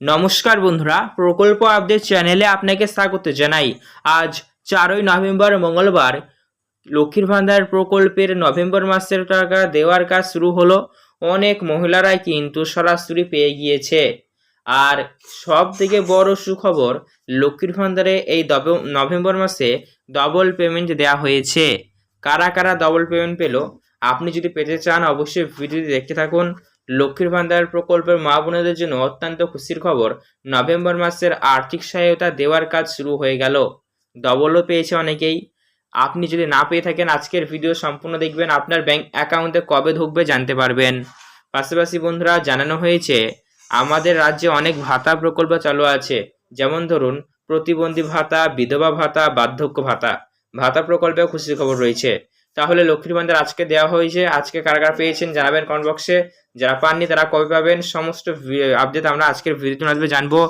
নমস্কার বন্ধুরা, প্রকল্প আপডেট চ্যানেলে আপনাকে স্বাগত জানাই। আজ 4ই নভেম্বর মঙ্গলবার লক্ষ্মীর ভান্ডার প্রকল্পের নভেম্বর মাসের টাকা দেওয়ার কাজ শুরু হলো। অনেক মহিলারাই কিন্তু সরাসরি পেয়ে গিয়েছে। আর সব থেকে বড় সুখবর, লক্ষ্মীর ভান্ডারে এই নভেম্বর মাসে ডবল পেমেন্ট দেওয়া হয়েছে। কারা কারা ডবল পেমেন্ট পেলো, আপনি যদি পেতে চান অবশ্যই ভিডিওটি দেখতে থাকুন। লক্ষ্মীর ভান্ডার প্রকল্পের মা বোনেদের জন্য অত্যন্ত খুশির খবর, নভেম্বর মাসের আর্থিক সহায়তা দেওয়ার কাজ শুরু হয়ে গেল। ডবলও পেয়েছে অনেকেই। আপনি যদি না পেয়ে থাকেন, আজকের ভিডিও সম্পূর্ণ দেখবেন, আপনার ব্যাংক অ্যাকাউন্টে কবে ঢুকবে জানতে পারবেন। পাশাপাশি বন্ধুরা, জানানো হয়েছে আমাদের রাজ্যে অনেক ভাতা প্রকল্প চালু আছে, যেমন ধরুন প্রতিবন্ধী ভাতা, বিধবা ভাতা, বার্ধক্য ভাতা। ভাতা প্রকল্পেও খুশির খবর রয়েছে। তাহলে লক্ষ্মীর ভান্ডার আজকে দেওয়া হয়েছে, আজকে কারা কারা পেয়েছেন জানাবেন কমেন্ট বক্সে। যারা পাননি তারা কবে পাবেন, সমস্ত আপডেট আমরা আজকের ভিডিওতে মাধ্যমে জানবো।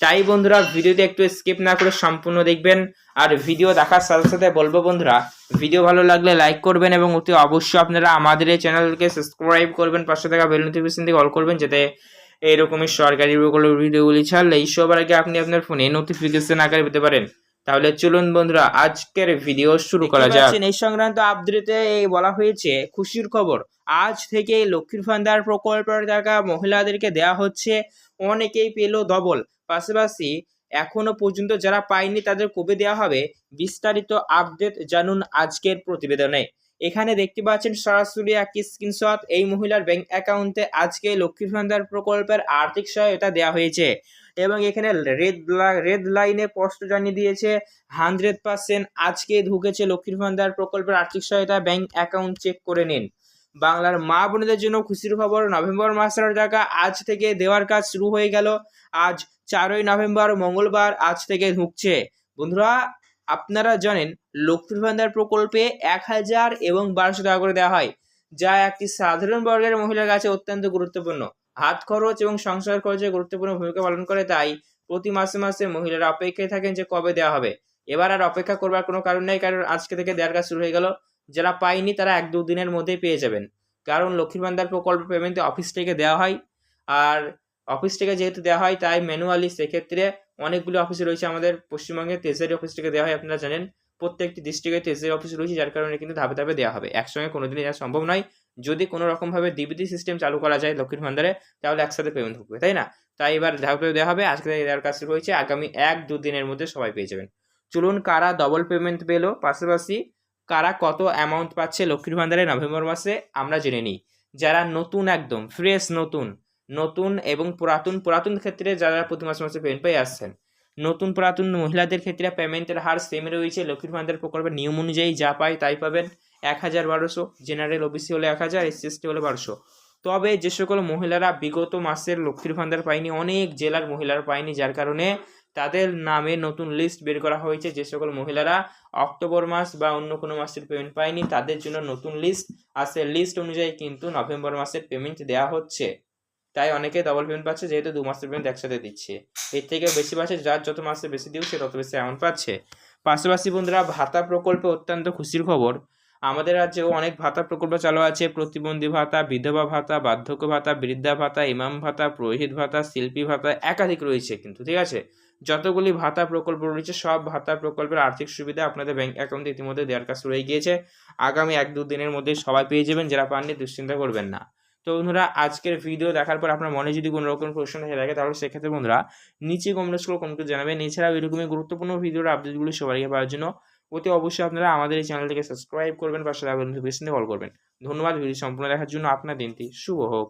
তাই বন্ধুরা, ভিডিওতে একটু স্কিপ না করে সম্পূর্ণ দেখবেন। আর ভিডিও দেখার সাথে সাথে বলবো বন্ধুরা, ভিডিও ভালো লাগলে লাইক করবেন এবং অতি অবশ্যই আপনারা আমাদের এই চ্যানেলকে সাবস্ক্রাইব করবেন, পাশে থাকা বেল নোটিফিকেশন থেকে অল করবেন, যাতে এইরকমই সরকারি প্রকল্পের ভিডিওগুলি ছাড়লে এই সবার আগে আপনি আপনার ফোনে নোটিফিকেশন আকারে পেতে পারেন। তাহলে চলুন বন্ধুরা, আজকের ভিডিও শুরু করা যাক। এই সংক্রান্ত আপডেটে বলা হয়েছে খুশির খবর, আজ থেকে লক্ষ্মীর ভান্ডার প্রকল্পের টাকা মহিলাদেরকে দেওয়া হচ্ছে। অনেকেই পেল ডবল। পাশাপাশি এখনো পর্যন্ত যারা পায়নি তাদের কবে দেওয়া হবে, বিস্তারিত আপডেট জানুন আজকের প্রতিবেদনে। এখানে দেখতে পাচ্ছেন সরাসরি একটি স্ক্রিনশট। এই মহিলার ব্যাংক অ্যাকাউন্টে আজকে লক্ষ্মীর ভান্ডার প্রকল্পের আর্থিক সহায়তা দেওয়া হয়েছে এবং এখানে রেড লাইনে স্পষ্ট জানিয়ে দিয়েছে 100% আজকে ঢুকেছে লক্ষ্মীর ভান্ডার প্রকল্পের আর্থিক সহায়তা, ব্যাংক অ্যাকাউন্ট চেক করে নিন। বাংলার মা বোনেদের জন্য খুশির খবর, নভেম্বর মাসের টাকা আজ থেকে দেওয়ার কাজ শুরু হয়ে গেল। আজ 4ই নভেম্বর মঙ্গলবার, আজ থেকে ঢুকছে। বন্ধুরা, আপনারা জানেন লক্ষ্মীর ভান্ডার প্রকল্পে 1000 এবং 1200 টাকা করে দেওয়া হয়, যা একটি সাধারণ বর্গের মহিলার কাছে অত্যন্ত গুরুত্বপূর্ণ। হাত খরচ এবং সংসার খরচে গুরুত্বপূর্ণ ভূমিকা পালন করে। তাই প্রতি মাসে মাসে মহিলারা অপেক্ষায় থাকেন যে কবে দেওয়া হবে। এবার আর অপেক্ষা করবার কোনো কারণ নেই, কারণ আজকে থেকে দেওয়ার কাজ শুরু হয়ে গেল। যারা পায়নি তারা 1-2 দিনের মধ্যেই পেয়ে যাবেন, কারণ লক্ষ্মীর ভান্ডার প্রকল্প পেমেন্ট অফিস থেকে দেওয়া হয়। আর অফিস থেকে যেহেতু দেওয়া হয় তাই ম্যানুয়ালি, সেক্ষেত্রে অনেকগুলো অফিস রয়েছে আমাদের পশ্চিমবঙ্গে। ট্রেজারি অফিস থেকে দেওয়া হয়, আপনারা জানেন প্রত্যেকটি ডিস্ট্রিক্টে ট্রেজারি অফিস রয়েছে, যার কারণে কিন্তু ধাপে ধাপে দেওয়া হবে, একসঙ্গে কোনোদিনই দেওয়া সম্ভব নয়। যদি কোনো রকমভাবে ডিবিটি সিস্টেম চালু করা যায় লক্ষ্মীর ভান্ডারে, তাহলে একসাথে পেমেন্ট হবে, তাই না? তাই এবার ধাপে ধাপে দেওয়া হবে। আজকে দেওয়ার কাজ শুরু হয়েছে, আগামী 1-2 দিনের মধ্যে সবাই পেয়ে যাবেন। চলুন, কারা ডবল পেমেন্ট পেলো, পাশাপাশি কারা কত অ্যামাউন্ট পাচ্ছে লক্ষ্মীর ভান্ডারে নভেম্বর মাসে, আমরা জেনে নিই। যারা নতুন, একদম ফ্রেশ নতুন এবং পুরাতন ক্ষেত্রে যারা প্রতি মাসে মাসে পেমেন্ট পেয়ে আসছেন, নতুন পুরাতন মহিলাদের ক্ষেত্রে পেমেন্টের হার সেম রয়েছে। লক্ষ্মীর ভান্ডার প্রকল্পের নিয়ম অনুযায়ী যা পায় তাই পাবেন। 1000-1200, জেনারেল ওবিসি হলে 1000, SC/ST হলে 1200। তবে যে সকল মহিলারা বিগত মাসের লক্ষ্মীর ভান্ডার পায়নি, অনেক জেলার মহিলারা পায়নি, যার কারণে তাদের নামে নতুন লিস্ট বের করা হয়েছে। যে সকল মহিলারা অক্টোবর মাস বা অন্য কোনো মাসের পেমেন্ট পায়নি, তাদের জন্য নতুন লিস্ট আছে। লিস্ট অনুযায়ী কিন্তু নভেম্বর মাসের পেমেন্ট দেওয়া হচ্ছে। তাই অনেকে ডবল পেমেন্ট পাচ্ছে, যেহেতু 2 মাসের পেমেন্ট একসাথে দিচ্ছে। এর থেকে বেশি পাচ্ছে, যার যত মাসে বেশি দিও সে তত বেশি অ্যামাউন্ট পাচ্ছে। পাশাপাশি বন্ধুরা, ভাতা প্রকল্পে অত্যন্ত খুশির খবর, আমাদের রাজ্যেও অনেক ভাতা প্রকল্প চালু আছে। প্রতিবন্ধী ভাতা, বিধবা ভাতা, বার্ধক্য ভাতা, বৃদ্ধা ভাতা, ইমাম ভাতা, পুরোহিত ভাতা, শিল্পী ভাতা, একাধিক রয়েছে কিন্তু, ঠিক আছে? যতগুলি ভাতা প্রকল্প রয়েছে, সব ভাতা প্রকল্পের আর্থিক সুবিধা আপনাদের ব্যাংক অ্যাকাউন্টে ইতিমধ্যে দেওয়ার কাজ শুরু হয়ে গিয়েছে। আগামী 1-2 দিনের মধ্যে সবাই পেয়ে যাবেন। যারা পাননি দুশ্চিন্তা করবেন না। তো বন্ধুরা, আজকের ভিডিও দেখার পর আপনার মনে যদি কোনো রকম প্রশ্ন থেকে থাকে, তাহলে সেক্ষেত্রে বন্ধুরা নিচে কমেন্টস করে কমেন্ট জানাবেন। এছাড়াও এরকমই গুরুত্বপূর্ণ ভিডিওর আপডেটগুলি সবার আগে পাওয়ার জন্য অতি অবশ্যই আপনারা আমাদের এই চ্যানেলটিকে সাবস্ক্রাইব করবেন, পাশে নোটিফিকেশন কল করবেন। ধন্যবাদ ভিডিও সম্পূর্ণ দেখার জন্য। আপনার দিনটি শুভ হোক।